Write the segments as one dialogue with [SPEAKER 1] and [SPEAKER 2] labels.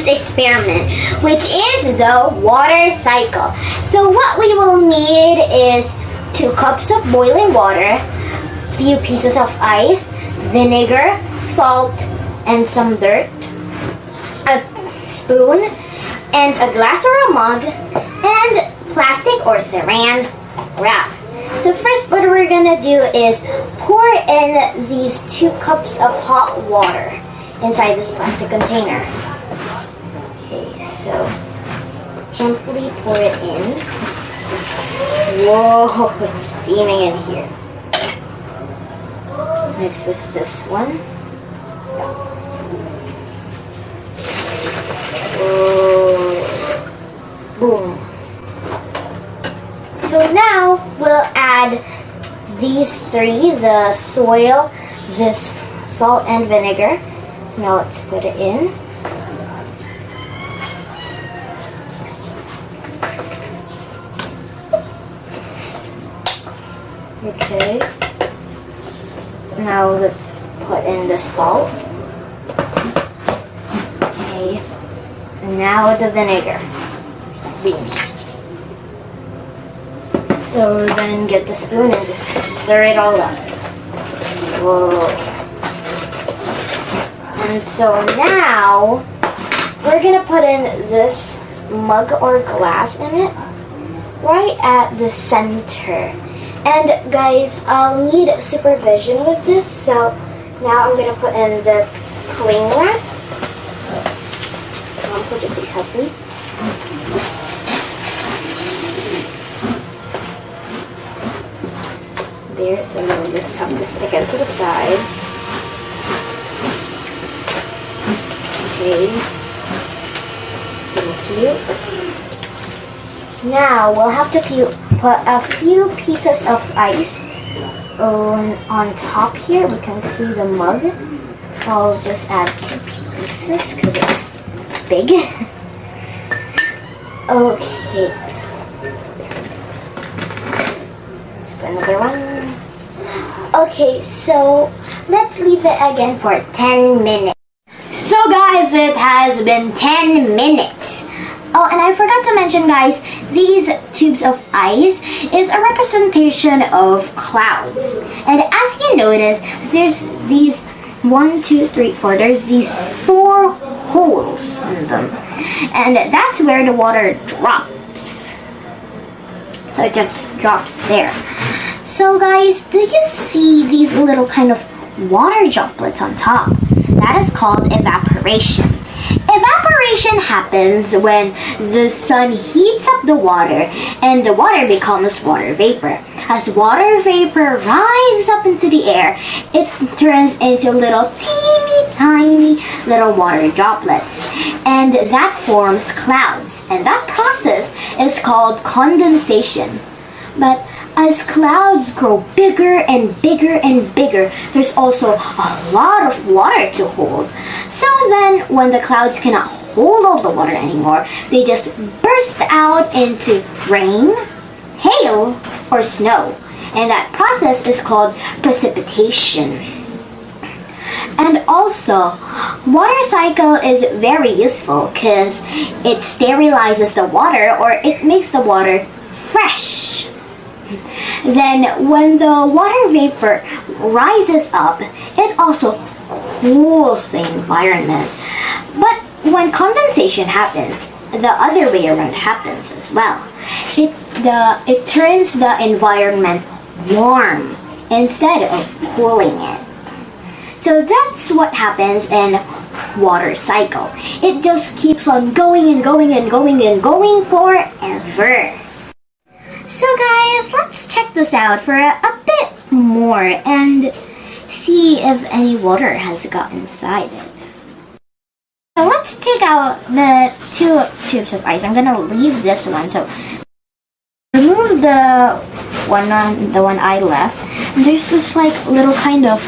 [SPEAKER 1] experiment, which is the water cycle. So what we will need is 2 cups of boiling water, few pieces of ice, vinegar, salt, and some dirt, a spoon, and a glass or a mug, and plastic or saran wrap. So first what we're gonna do is pour in these 2 cups of hot water inside this plastic container. Okay, so gently pour it in. Whoa, it's steaming in here. Next is this one. Whoa. Boom. So now we'll add these 3, the soil, this salt and vinegar. So now let's put it in. Okay. Now let's put in the salt. Okay. And now the vinegar. So then get the spoon and just stir it all up. Whoa. And so now we're gonna put in this mug or glass in it right at the center. And guys, I'll need supervision with this, so now I'm gonna put in the cling wrap. Could you please help me? There, so then we just have to stick it to the sides. Okay. Thank you. Now we'll have to put a few pieces of ice on top here. We can see the mug. I'll just add 2 pieces because it's big. Okay. Another one. Okay, so let's leave it again for 10 minutes. So guys, it has been 10 minutes. Oh, and I forgot to mention, guys, these tubes of ice is a representation of clouds. And as you notice, there's these 1, 2, 3, 4. There's these 4 holes in them. And that's where the water drops. So it just drops there. So guys, do you see these little kind of water droplets on top? That is called evaporation. Evaporation happens when the sun heats up the water and the water becomes water vapor. As water vapor rises up into the air, it turns into little teeny tiny little water droplets. And that forms clouds. And that process is called condensation. But as clouds grow bigger and bigger and bigger, there's also a lot of water to hold. So then, when the clouds cannot hold all the water anymore, they just burst out into rain, hail, or snow. And that process is called precipitation. And also, water cycle is very useful because it sterilizes the water, or it makes the water fresh. Then when the water vapor rises up, it also cools the environment. But when condensation happens, the other way around happens as well. It turns the environment warm instead of cooling it. So that's what happens in water cycle. It just keeps on going and going and going and going forever. So guys, let's check this out for a bit more and see if any water has got inside it. So let's take out the 2 tubes of ice. I'm gonna leave this one. So remove the one I left. And there's this like little kind of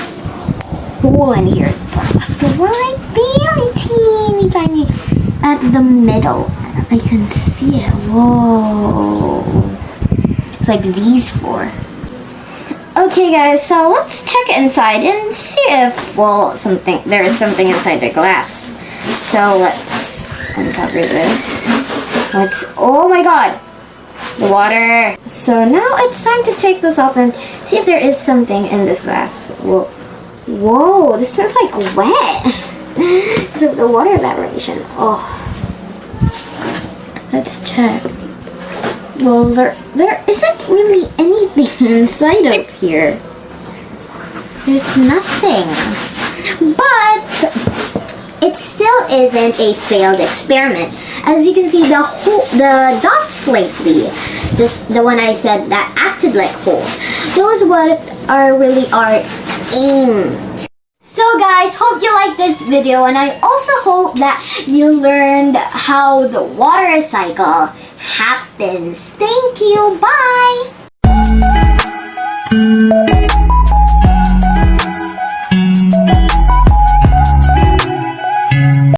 [SPEAKER 1] hole in here, right very teeny tiny at the middle. I can see it. Whoa. It's like these 4. Okay guys, so let's check inside and see if, well, there is something inside the glass. So let's uncover this. Oh my god! The water. So now it's time to take this off and see if there is something in this glass. Whoa, this smells like wet. The water evaporation. Oh. Let's check. Well, there isn't really anything inside of here. There's nothing. But it still isn't a failed experiment. As you can see, the dots lately, the one I said that acted like holes, those are really our aim. So guys, hope you liked this video, and I also hope that you learned how the water cycle happens. Thank you. Bye.